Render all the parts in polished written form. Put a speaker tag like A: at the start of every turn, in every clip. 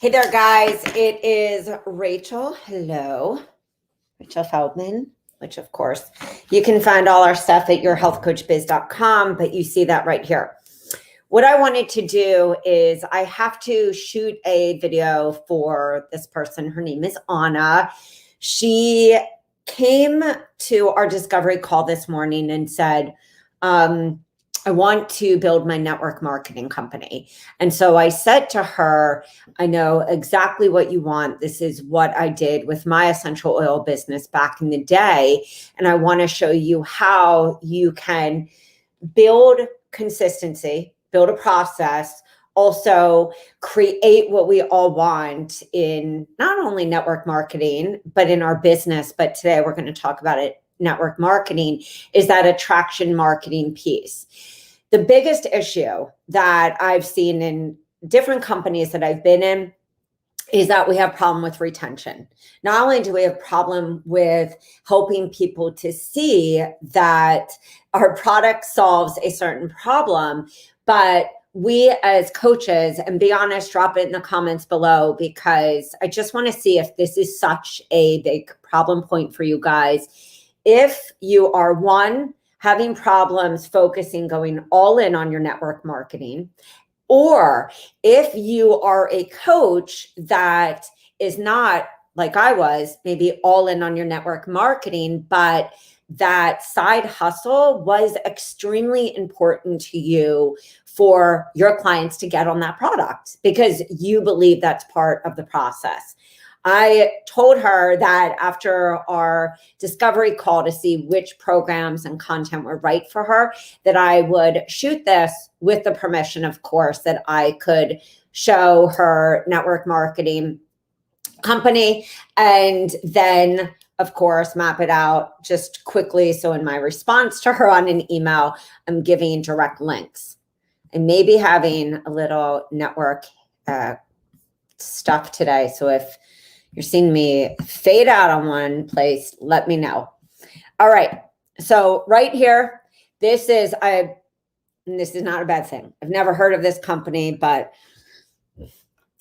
A: Hey there, guys. It is Rachel. Hello. Rachel Feldman, which, of course, you can find all our stuff at yourhealthcoachbiz.com, but you see that right here. What I wanted to do is I have to shoot a video for this person. Her name is Anna. She came to our discovery call this morning and said, I want to build my network marketing company. And so I said to her, I know exactly what you want. This is what I did with my essential oil business back in the day. And I want to show you how you can build consistency, build a process, also create what we all want in not only network marketing, but in our business. But today we're going to talk about it. Network marketing is that attraction marketing piece. The biggest issue that I've seen in different companies that I've been in is that we have a problem with retention. Not only do we have a problem with helping people to see that our product solves a certain problem, but we as coaches, and be honest, drop it in the comments below, because I just want to see if this is such a big problem point for you guys. If you are having problems focusing, going all in on your network marketing, or if you are a coach that is not like I was, maybe all in on your network marketing, but that side hustle was extremely important to you for your clients to get on that product because you believe that's part of the process. I told her that after our discovery call to see which programs and content were right for her, that I would shoot this with the permission, of course, that I could show her network marketing company and then, of course, map it out just quickly. So in my response to her on an email, I'm giving direct links and maybe having a little network stuff today. So if you're seeing me fade out on one place, let me know. All right. So right here, this is not a bad thing. I've never heard of this company, but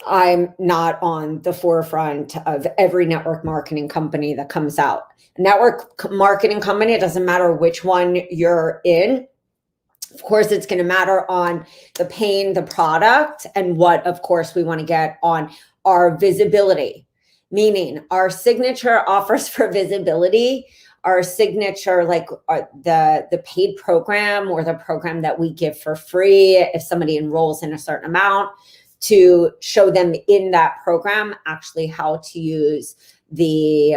A: I'm not on the forefront of every network marketing company that comes out. A network marketing company, it doesn't matter which one you're in. Of course, it's going to matter on the pain, the product, and what, of course, we want to get on our visibility. Meaning our signature offers for visibility, our signature, like the paid program or the program that we give for free if somebody enrolls in a certain amount, to show them in that program actually how to use the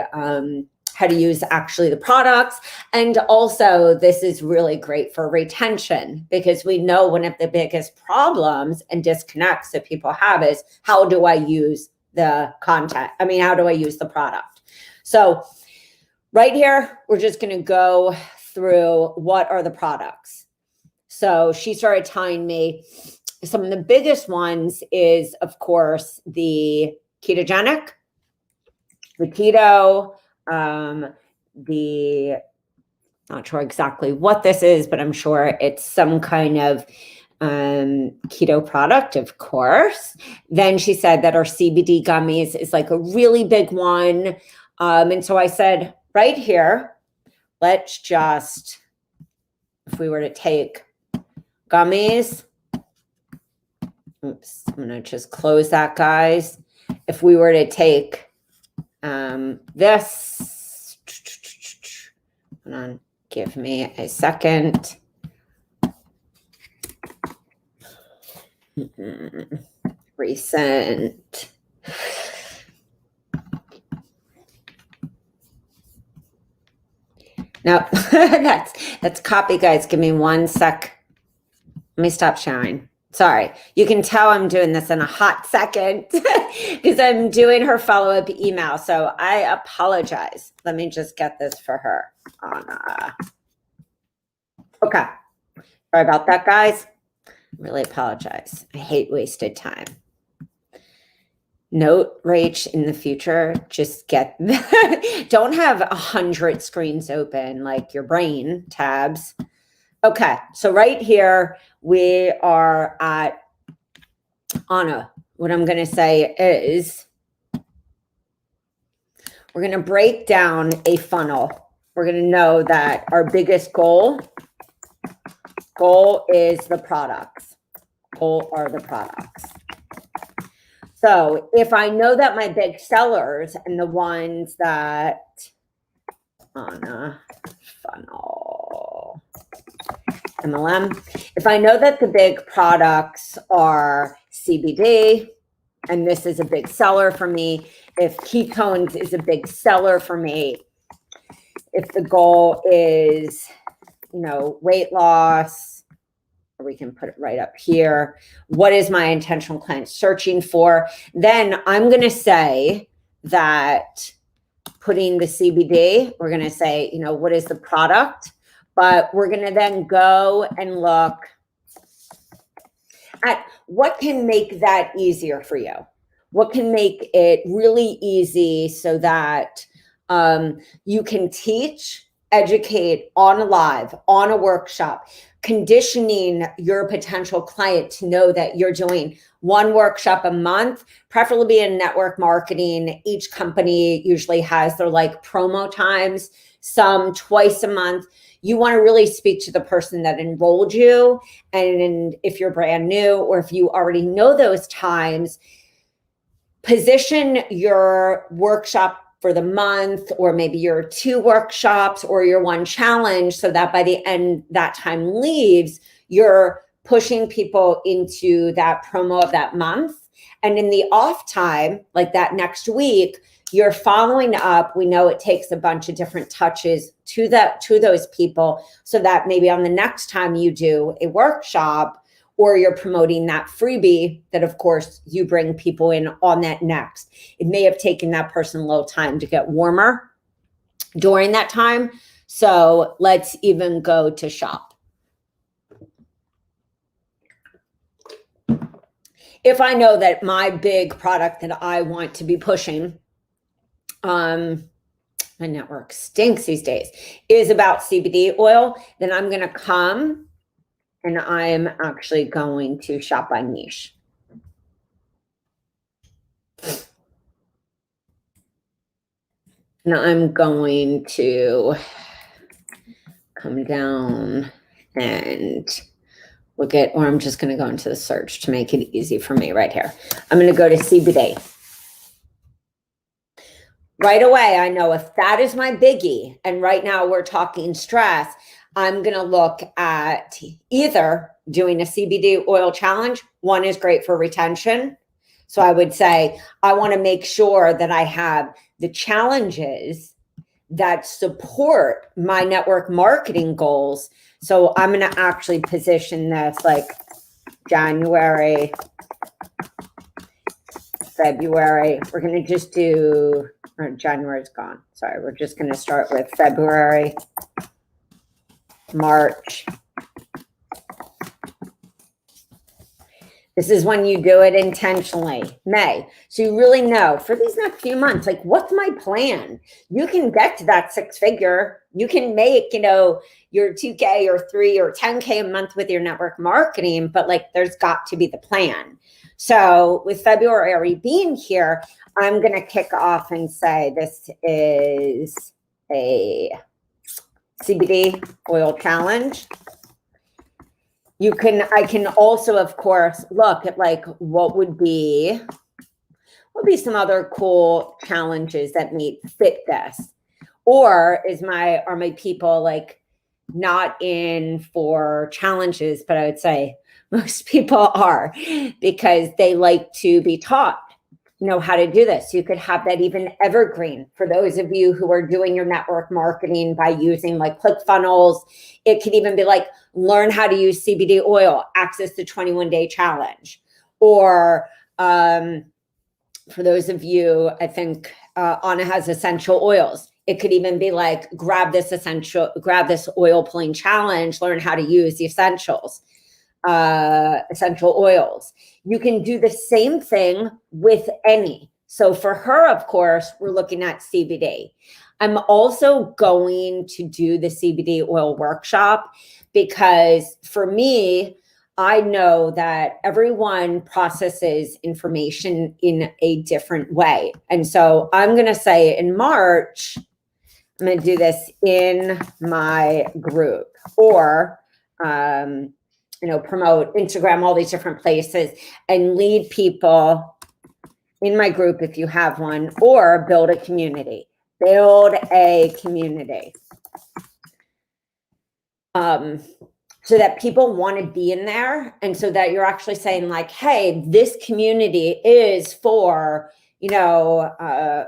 A: actually the products. And also this is really great for retention, because we know one of the biggest problems and disconnects that people have is, how do I use the content? I mean, how do I use the product? So right here, we're just going to go through what are the products. So she started telling me some of the biggest ones is, of course, the ketogenic, the keto, not sure exactly what this is, but I'm sure it's some kind of keto product, of course. Then she said that our CBD gummies is like a really big one. And so I said, right here, let's just, if we were to take gummies, oops, I'm going to just close that, guys. If we were to take this, hold on, give me a second. Recent. No, that's copy, guys. Give me 1 sec. Let me stop sharing. Sorry. You can tell I'm doing this in a hot second because I'm doing her follow-up email. So I apologize. Let me just get this for her. Okay. Sorry about that, guys. Really apologize. I hate wasted time. Note, Rach, in the future, just don't have 100 screens open like your brain tabs. Okay, so right here, we are at Anna, what I'm going to say is we're going to break down a funnel. We're going to know that our biggest goal is the products. Goal are the products. So if I know that my big sellers and the ones that on a funnel MLM, if I know that the big products are CBD, and this is a big seller for me, if ketones is a big seller for me, if the goal is, weight loss, or we can put it right up here, what is my intentional client searching for? Then I'm going to say that putting the CBD, we're going to say, what is the product? But we're going to then go and look at what can make that easier for you. What can make it really easy so that you can teach, educate on a live, on a workshop, conditioning your potential client to know that you're doing one workshop a month, preferably in network marketing. Each company usually has their promo times, some twice a month. You want to really speak to the person that enrolled you. And if you're brand new, or if you already know those times, position your workshop for the month, or maybe your 2 workshops or your 1 challenge, so that by the end that time leaves, you're pushing people into that promo of that month. And in the off time, like that next week, you're following up. We know it takes a bunch of different touches to those people, so that maybe on the next time you do a workshop, or you're promoting that freebie that, of course, you bring people in on that next. It may have taken that person a little time to get warmer during that time. So let's even go to shop. If I know that my big product that I want to be pushing, my network stinks these days, is about CBD oil, then I'm going to come and I'm actually going to shop by niche. And I'm going to come down and look at, or I'm just going to go into the search to make it easy for me right here. I'm going to go to CBD. Right away, I know if that is my biggie, and right now we're talking stress, I'm going to look at either doing a CBD oil challenge. One is great for retention. So I would say I want to make sure that I have the challenges that support my network marketing goals. So I'm going to actually position this like January, February. We're going to just do, or January's gone. Sorry, we're just going to start with February, March. This is when you do it intentionally. May. So you really know for these next few months, like, what's my plan? You can get to that 6-figure. You can make, your 2K or 3 or 10K a month with your network marketing, but there's got to be the plan. So with February being here, I'm going to kick off and say this is a CBD oil challenge. I can also, of course, look at what would be some other cool challenges that fit this, or are my people not in for challenges? But I would say most people are, because they like to be taught how to do this. You could have that even evergreen for those of you who are doing your network marketing by using ClickFunnels. It could even be learn how to use CBD oil, access the 21-day challenge. Or for those of you, I think Anna has essential oils. It could even be grab this oil pulling challenge, learn how to use the essential oils. You can do the same thing with any. So for her, of course, we're looking at CBD. I'm also going to do the CBD oil workshop because for me, I know that everyone processes information in a different way. And so I'm going to say in March, I'm going to do this in my group, or, promote Instagram, all these different places, and lead people in my group if you have one, or build a community. Build a community. So that people want to be in there, and so that you're actually saying like, hey, this community is for,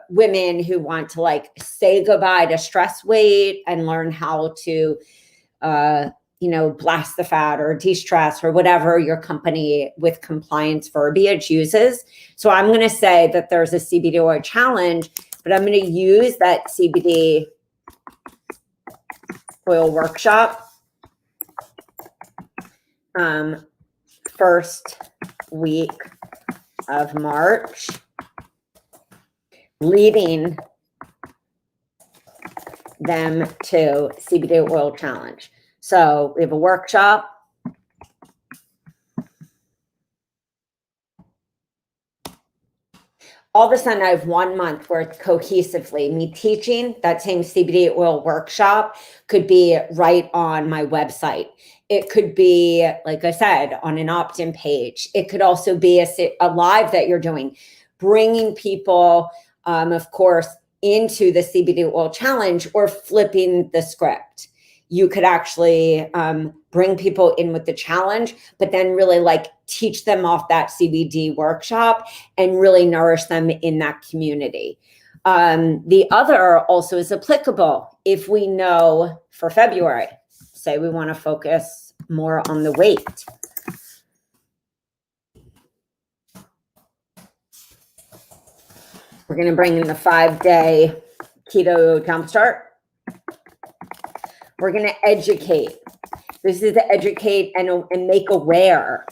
A: women who want to like say goodbye to stress weight and learn how to, blast the fat or de-stress or whatever your company with compliance verbiage uses. So I'm going to say that there's a CBD oil challenge, but I'm going to use that CBD oil workshop first week of March, leading them to CBD oil challenge. So we have a workshop. All of a sudden, I have 1 month where it's cohesively me teaching that same CBD oil workshop. Could be right on my website. It could be, like I said, on an opt-in page. It could also be a live that you're doing, bringing people, of course, into the CBD oil challenge, or flipping the script. You could actually bring people in with the challenge, but then really like teach them off that CBD workshop and really nourish them in that community. The other also is applicable if we know for February, say we want to focus more on the weight. We're going to bring in the 5-day keto jumpstart. We're going to educate. This is to educate and make aware,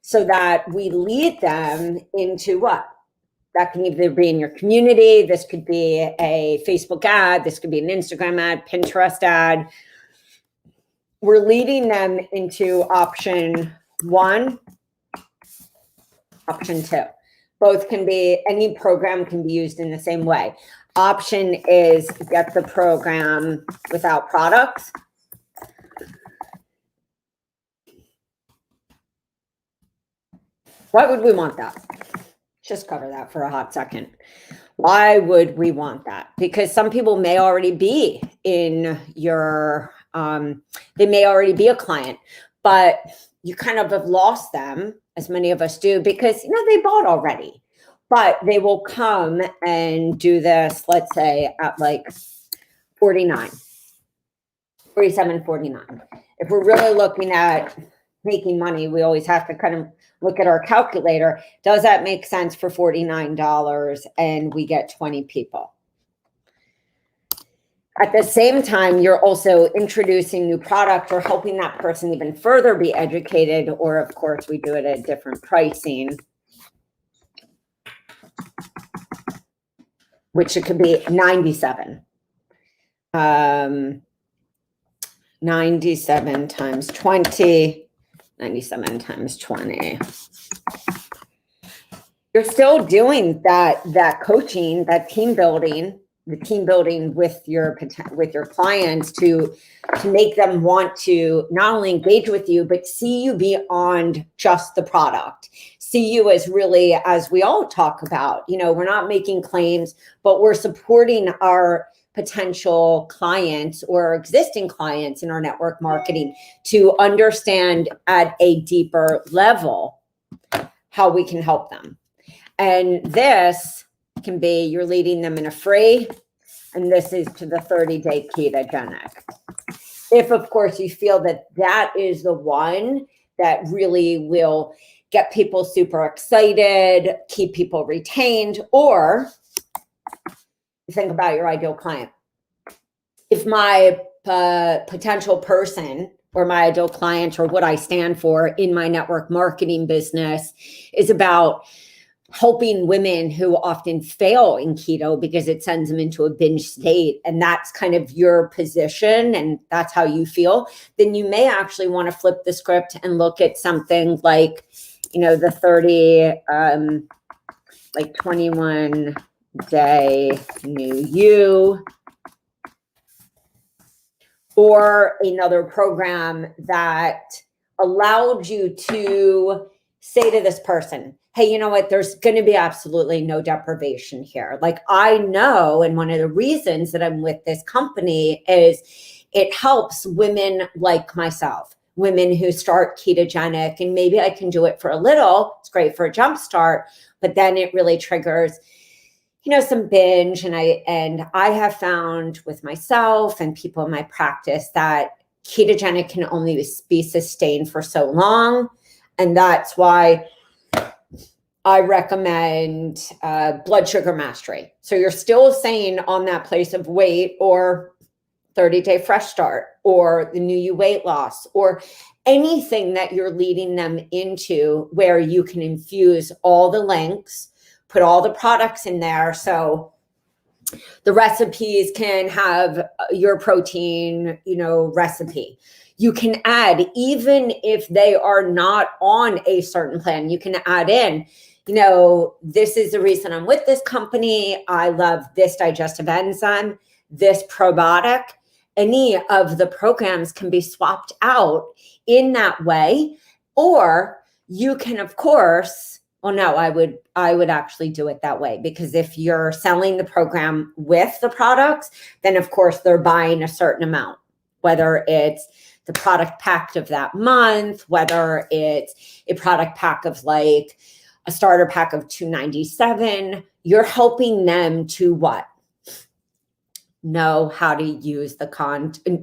A: so that we lead them into what? That can either be in your community. This could be a Facebook ad. This could be an Instagram ad, Pinterest ad. We're leading them into option 1, option 2. Both can be, any program can be used in the same way. Option is get the program without products. Why would we want that? Just cover that for a hot second. Why would we want that? Because some people may already be in your, they may already be a client, but you kind of have lost them, as many of us do, because, they bought already. But they will come and do this, let's say, at like 47.49. If we're really looking at making money, we always have to kind of look at our calculator. Does that make sense for $49 and we get 20 people? At the same time, you're also introducing new product or helping that person even further be educated, or of course, we do it at different pricing, which it could be 97. 97 times 20, 97 times 20. You're still doing that coaching, that team building, the team building with your clients to make them want to not only engage with you, but see you beyond just the product. See you as really, as we all talk about, we're not making claims, but we're supporting our potential clients or existing clients in our network marketing to understand at a deeper level how we can help them. And this can be, you're leading them in a free, and this is to the 30-day ketogenic. If, of course, you feel that that is the one that really will get people super excited, keep people retained, or think about your ideal client. If my potential person or my ideal client, or what I stand for in my network marketing business, is about helping women who often fail in keto because it sends them into a binge state, and that's kind of your position and that's how you feel, then you may actually want to flip the script and look at something like, the 21 day new you, or another program that allowed you to say to this person, hey, you know what, there's going to be absolutely no deprivation here. Like, I know, and one of the reasons that I'm with this company is it helps women like myself, women who start ketogenic, and maybe I can do it for a little. It's great for a jump start, but then it really triggers some binge. And I have found with myself and people in my practice that ketogenic can only be sustained for so long. And that's why I recommend blood sugar mastery. So you're still staying on that place of weight, or 30-day fresh start, or the new you weight loss, or anything that you're leading them into where you can infuse all the links, put all the products in there. So the recipes can have your protein, recipe. You can add, even if they are not on a certain plan, you can add in, this is the reason I'm with this company. I love this digestive enzyme, this probiotic. Any of the programs can be swapped out in that way. Or you can, of course, well, no, I would actually do it that way, because if you're selling the program with the products, then of course they're buying a certain amount, whether it's the product pack of that month, whether it's a product pack of like a starter pack of $297, you're helping them to what? Know how to use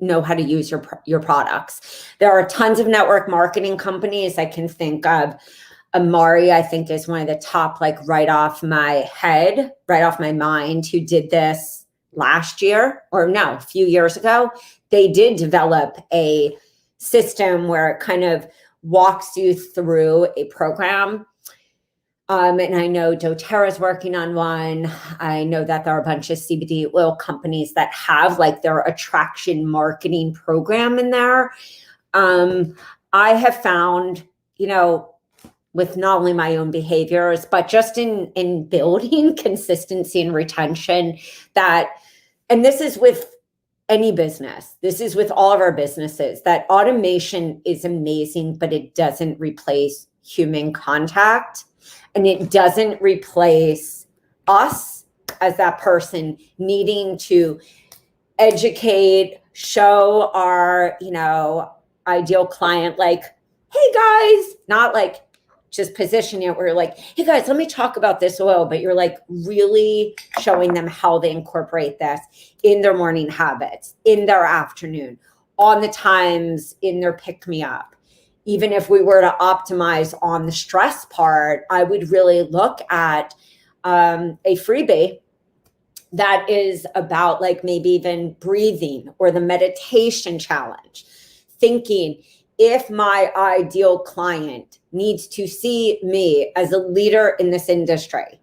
A: know how to use your products. There are tons of network marketing companies I can think of. Amari, I think, is one of the top, like right off my mind, who did this last year, or no, a few years ago. They did develop a system where it kind of walks you through a program. And I know doTERRA's working on one. I know that there are a bunch of CBD oil companies that have like their attraction marketing program in there. I have found, with not only my own behaviors, but just in building consistency and retention, and this is with any business, this is with all of our businesses, that automation is amazing, but it doesn't replace human contact. And it doesn't replace us as that person needing to educate, show our, ideal client, like, hey guys, not like just position it where you're like, hey guys, let me talk about this oil, but you're like really showing them how they incorporate this in their morning habits, in their afternoon, on the times in their pick-me-up. Even if we were to optimize on the stress part, I would really look at a freebie that is about like maybe even breathing, or the meditation challenge. Thinking, if my ideal client needs to see me as a leader in this industry,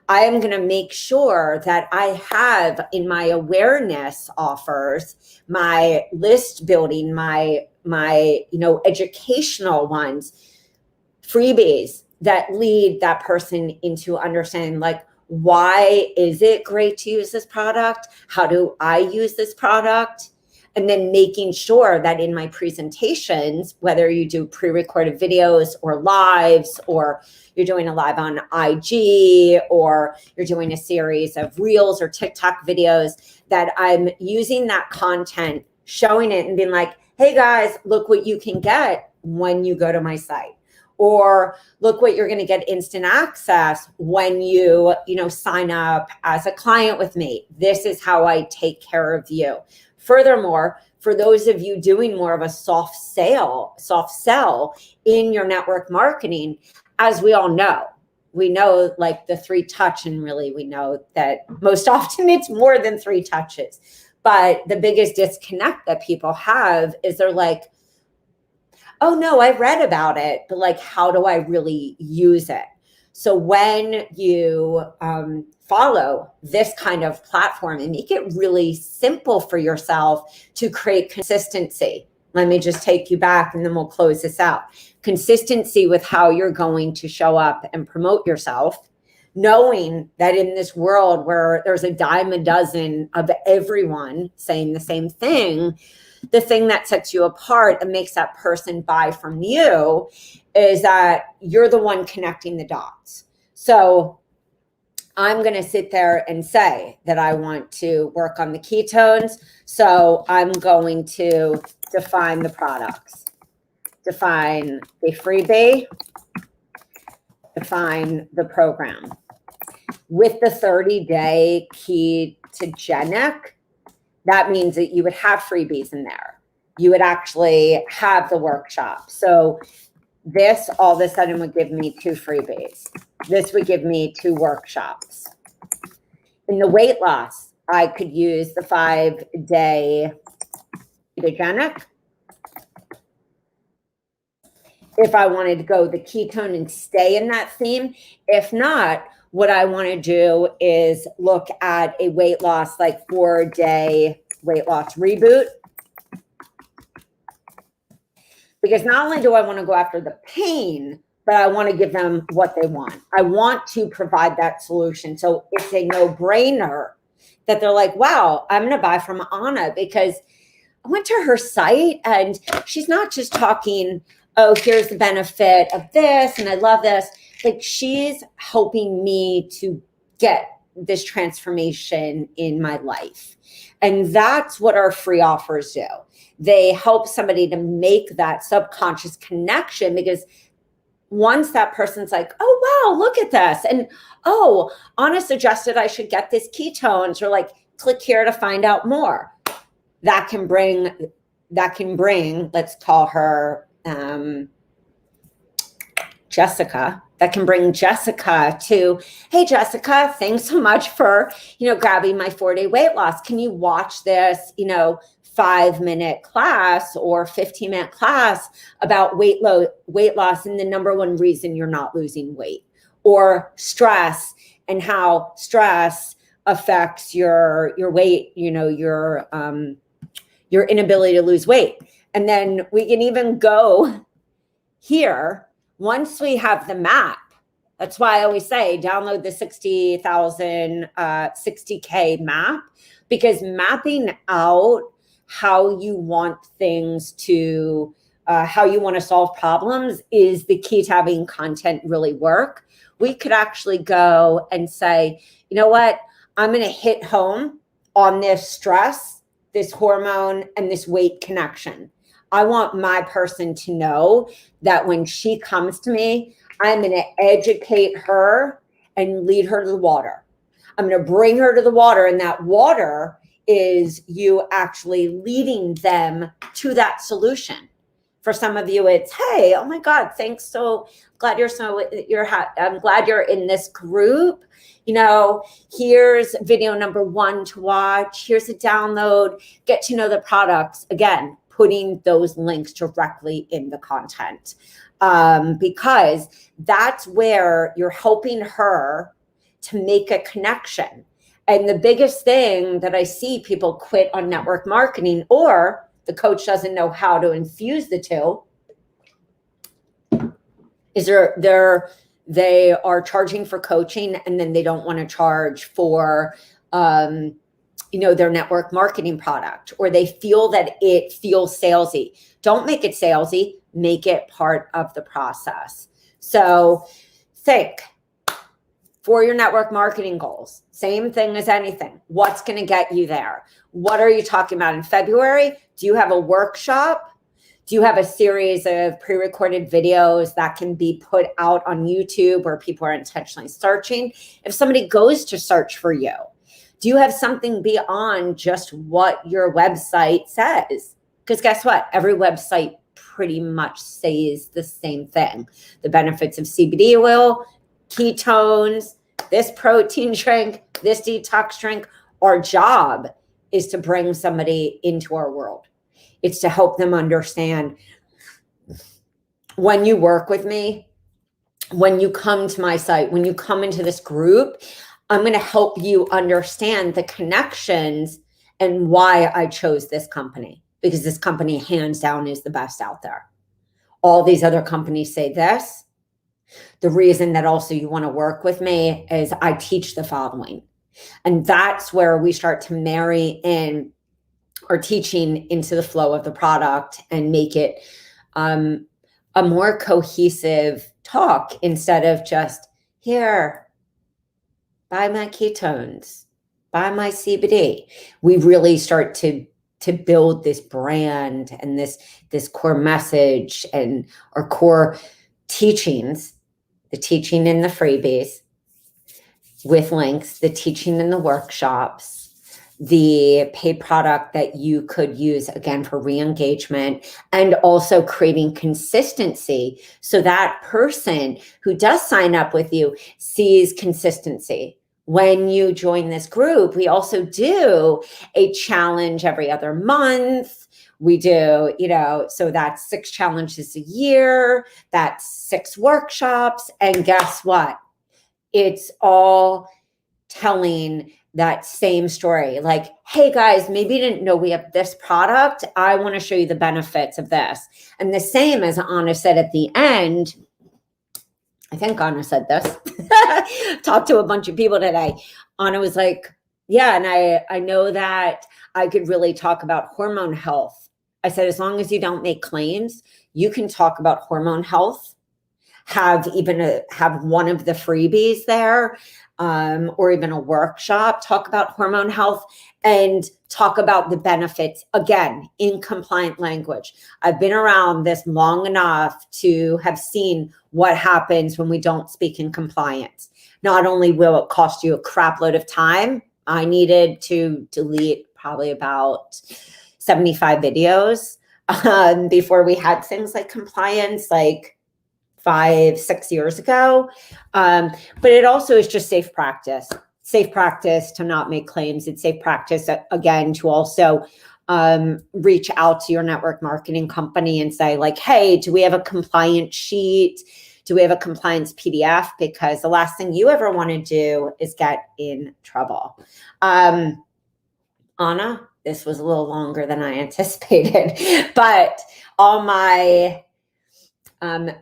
A: I am going to make sure that I have in my awareness offers, my list building, my educational ones, freebies that lead that person into understanding, like, why is it great to use this product? How do I use this product? And then making sure that in my presentations, whether you do pre-recorded videos or lives, or you're doing a live on IG, or you're doing a series of reels or TikTok videos, that I'm using that content, showing it and being like, hey guys, look what you can get when you go to my site. Or look what you're going to get instant access when you sign up as a client with me. This is how I take care of you. Furthermore, for those of you doing more of a soft sell in your network marketing, as we all know, we know like the 3 touch, and really we know that most often it's more than 3 touches. But the biggest disconnect that people have is they're like, oh no, I read about it, but like, how do I really use it? So when you follow this kind of platform and make it really simple for yourself to create consistency. Let me just take you back and then we'll close this out. Consistency with how you're going to show up and promote yourself, knowing that in this world where there's a dime a dozen of everyone saying the same thing, the thing that sets you apart and makes that person buy from you is that you're the one connecting the dots. So I'm going to sit there and say that I want to work on the ketones. So I'm going to define the products, define the freebie, define the program. With the 30-day ketogenic, that means that you would have freebies in there. You would actually have the workshop. So this all of a sudden would give me 2 freebies. This would give me 2 workshops. In the weight loss, I could use the 5-day ketogenic. If I wanted to go the ketone and stay in that theme. If not, what I want to do is look at a weight loss, like 4-day weight loss reboot. Because not only do I want to go after the pain, but I want to give them what they want. I want to provide that solution. So it's a no-brainer that they're like, wow, I'm going to buy from Anna because I went to her site and she's not just talking, oh, here's the benefit of this and I love this. Like she's helping me to get this transformation in my life. And that's what our free offers do. They help somebody to make that subconscious connection because once that person's like, oh, wow, look at this. And, oh, Anna suggested I should get this ketones or like click here to find out more. That can bring, let's call her Jessica. That can bring Jessica to, hey, Jessica, thanks so much for, grabbing my 4-day weight loss. Can you watch this, 5-minute class or 15-minute class about weight loss and the number one reason you're not losing weight, or stress and how stress affects your weight, your inability to lose weight. And then we can even go here once we have the map. That's why I always say download the 60K map, because mapping out how you want things to, how you want to solve problems is the key to having content really work. We could actually go and say, you know what, I'm going to hit home on this stress, this hormone, and this weight connection. I want my person to know that when she comes to me, I'm going to educate her and lead her to the water. I'm going to bring her to the water, and that water is you actually leading them to that solution. For some of you, it's, hey, oh my God, thanks. So glad I'm glad you're in this group. Here's video number 1 to watch. Here's a download, get to know the products. Again, putting those links directly in the content, because that's where you're helping her to make a connection. And the biggest thing that I see people quit on network marketing, or the coach doesn't know how to infuse the two, is they are charging for coaching and then they don't want to charge for their network marketing product, or they feel that it feels salesy. Don't make it salesy, make it part of the process. So think for your network marketing goals, same thing as anything. What's going to get you there? What are you talking about in February? Do you have a workshop? Do you have a series of pre-recorded videos that can be put out on YouTube where people are intentionally searching? If somebody goes to search for you, do you have something beyond just what your website says? Because guess what? Every website pretty much says the same thing. The benefits of CBD oil, ketones, this protein drink, this detox drink. Our job is to bring somebody into our world. It's to help them understand, when you work with me, when you come to my site, when you come into this group, I'm going to help you understand the connections and why I chose this company, because this company hands down is the best out there. All these other companies say this. The reason that also you want to work with me is I teach the following. And that's where we start to marry in our teaching into the flow of the product and make it a more cohesive talk instead of just, here, buy my ketones, buy my CBD. We really start to build this brand and this core message and our core teachings, the teaching in the freebies with links, the teaching in the workshops, the paid product that you could use again for re-engagement, and also creating consistency so that person who does sign up with you sees consistency. When you join this group, we also do a challenge every other month. We do, so that's 6 challenges a year, that's 6 workshops. And guess what? It's all telling that same story. Like, hey guys, maybe you didn't know we have this product. I want to show you the benefits of this. And the same as Anna said at the end, I think Anna said this, talked to a bunch of people today. Anna was like, yeah, and I know that I could really talk about hormone health. I said, as long as you don't make claims, you can talk about hormone health, have one of the freebies there, or even a workshop, talk about hormone health and talk about the benefits, again, in compliant language. I've been around this long enough to have seen what happens when we don't speak in compliance. Not only will it cost you a crap load of time, I needed to delete probably about 75 videos before we had things like compliance, like 5-6 years ago. But it also is just safe practice to not make claims. It's safe practice, again, to also reach out to your network marketing company and say like, hey, do we have a compliance sheet? Do we have a compliance PDF? Because the last thing you ever want to do is get in trouble. Anna, this was a little longer than I anticipated, but all my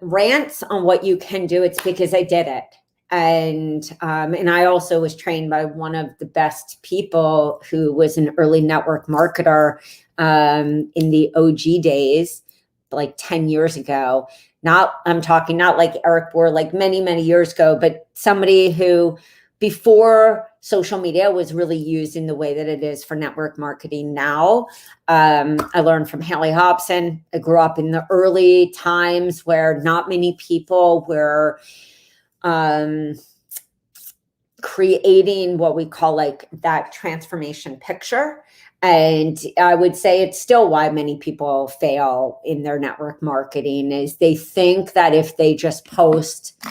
A: rants on what you can do, it's because I did it. And I also was trained by one of the best people who was an early network marketer in the OG days, like 10 years ago. I'm talking not like Eric Bohr, like many, many years ago, but somebody who before social media was really used in the way that it is for network marketing now. I learned from Haley Hobson. I grew up in the early times where not many people were creating what we call like that transformation picture. And I would say it's still why many people fail in their network marketing is they think that if they just post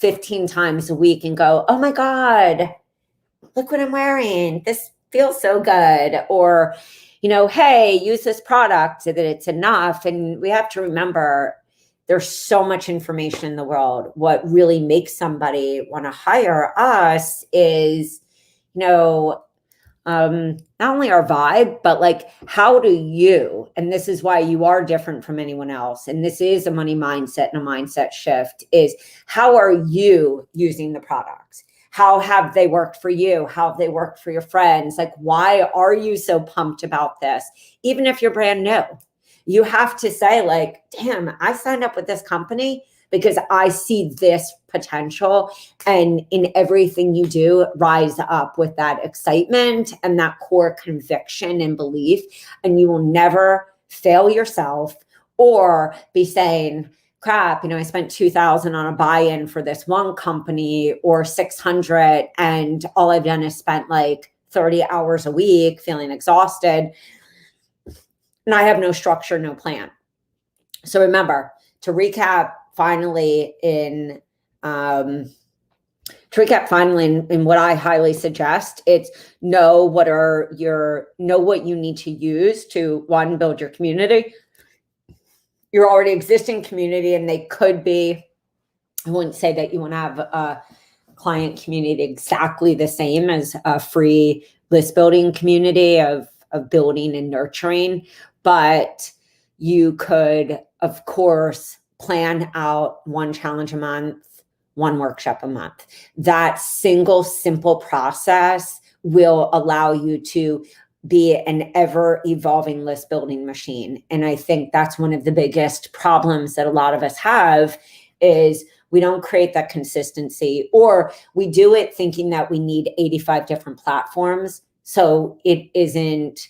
A: 15 times a week and go, oh my God, look what I'm wearing. This feels so good. Or, hey, use this product so that it's enough. And we have to remember there's so much information in the world. What really makes somebody want to hire us is, not only our vibe, but like, how do you, and this is why you are different from anyone else. And this is a money mindset and a mindset shift is how are you using the products? How have they worked for you? How have they worked for your friends? Like, why are you so pumped about this? Even if you're brand new, you have to say like, damn, I signed up with this company because I see this potential, and in everything you do, rise up with that excitement and that core conviction and belief, and you will never fail yourself or be saying, crap, I spent $2,000 on a buy-in for this one company or 600, and all I've done is spent like 30 hours a week feeling exhausted, and I have no structure, no plan. So remember, to recap finally in what I highly suggest, it's know what you need to use to, one, build your community, your already existing community, and they could be I wouldn't say that you want to have a client community exactly the same as a free list building community of building and nurturing, but you could, of course, plan out one challenge a month, one workshop a month. That single, simple process will allow you to be an ever evolving list building machine. And I think that's one of the biggest problems that a lot of us have is we don't create that consistency, or we do it thinking that we need 85 different platforms. So it isn't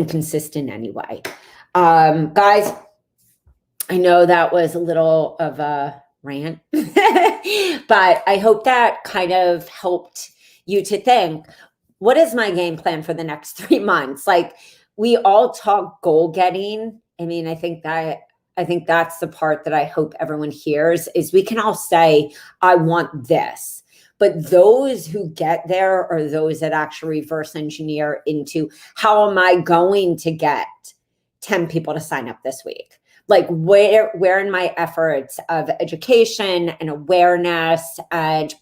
A: consistent anyway. Guys, I know that was a little of a rant, but I hope that kind of helped you to think, what is my game plan for the next 3 months? Like, we all talk goal getting. I mean, I think that's the part that I hope everyone hears is we can all say, I want this. But those who get there are those that actually reverse engineer into, how am I going to get 10 people to sign up this week? Like, where in my efforts of education and awareness and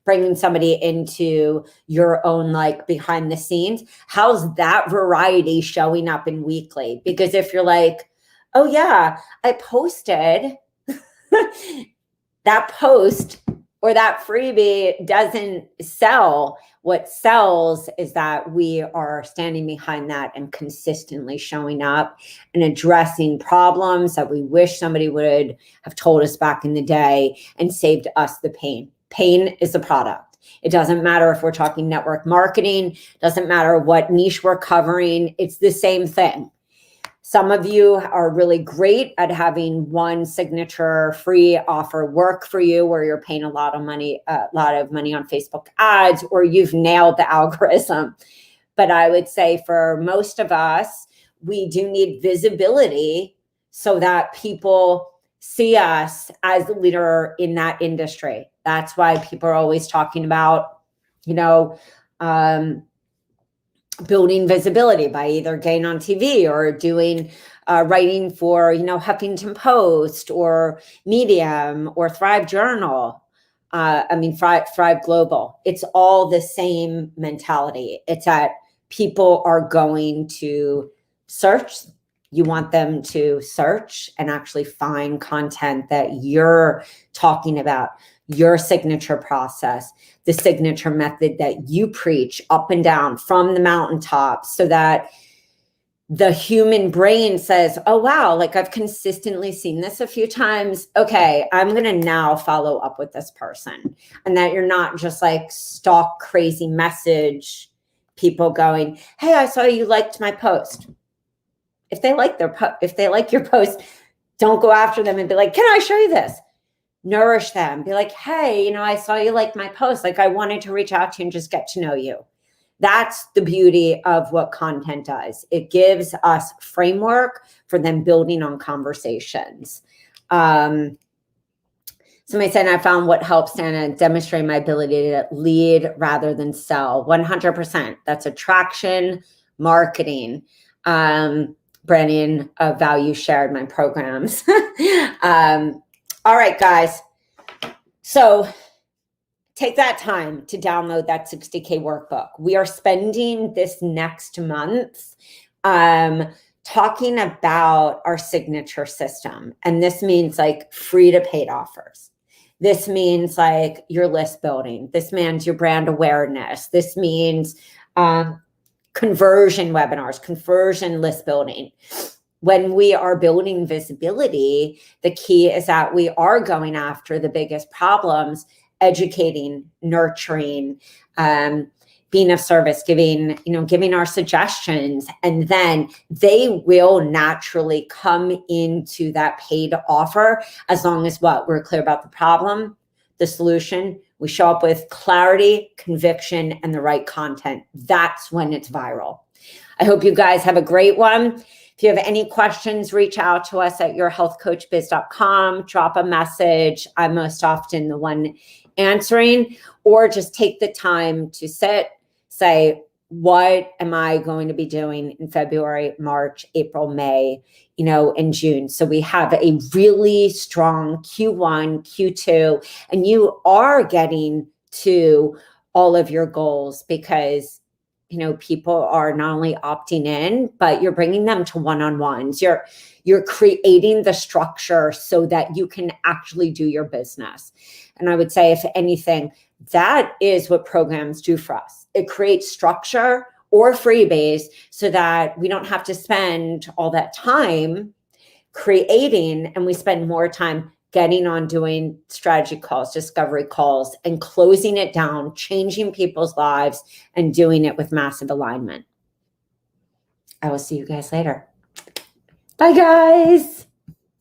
A: bringing somebody into your own, like, behind the scenes, how's that variety showing up in weekly? Because if you're like, oh yeah, I posted that post or that freebie doesn't sell. What sells is that we are standing behind that and consistently showing up and addressing problems that we wish somebody would have told us back in the day and saved us the pain. Pain is the product. It doesn't matter if we're talking network marketing, doesn't matter what niche we're covering. It's the same thing. Some of you are really great at having one signature free offer work for you, where you're paying a lot of money on Facebook ads, or you've nailed the algorithm. But I would say for most of us, we do need visibility so that people see us as the leader in that industry. That's why people are always talking about, building visibility by either getting on TV or doing writing for, Huffington Post or Medium or Thrive Journal. Thrive Global. It's all the same mentality. It's that people are going to search. You want them to search and actually find content that you're talking about, your signature process, the signature method that you preach up and down from the mountaintop, so that the human brain says, oh, wow, like, I've consistently seen this a few times. Okay, I'm going to now follow up with this person. And that you're not just like stalk crazy message people going, hey, I saw you liked my post. If they like your post, don't go after them and be like, can I show you this? Nourish them. Be like, hey, I saw you like my post. Like, I wanted to reach out to you and just get to know you. That's the beauty of what content does. It gives us framework for them building on conversations. Somebody said, I found what helps Santa demonstrate my ability to lead rather than sell. 100%. That's attraction, marketing. Branding of value shared, my programs. All right, guys. So take that time to download that 60K workbook. We are spending this next month talking about our signature system. And this means like free to paid offers. This means like your list building. This means your brand awareness. This means conversion webinars, conversion list building. When we are building visibility, the key is that we are going after the biggest problems, educating, nurturing, being of service, giving our suggestions, and then they will naturally come into that paid offer as long as we're clear about the problem, the solution. We show up with clarity, conviction, and the right content. That's when it's viral. I hope you guys have a great one. If you have any questions, reach out to us at yourhealthcoachbiz.com. Drop a message. I'm most often the one answering, or just take the time to sit, say, what am I going to be doing in February, March, April, May, and June. So we have a really strong Q1, Q2, and you are getting to all of your goals because, people are not only opting in, but you're bringing them to one-on-ones. You're creating the structure so that you can actually do your business. And I would say, if anything, that is what programs do for us. It creates structure or freebies so that we don't have to spend all that time creating, and we spend more time getting on doing strategy calls, discovery calls, and closing it down, changing people's lives, and doing it with massive alignment. I will see you guys later. Bye, guys.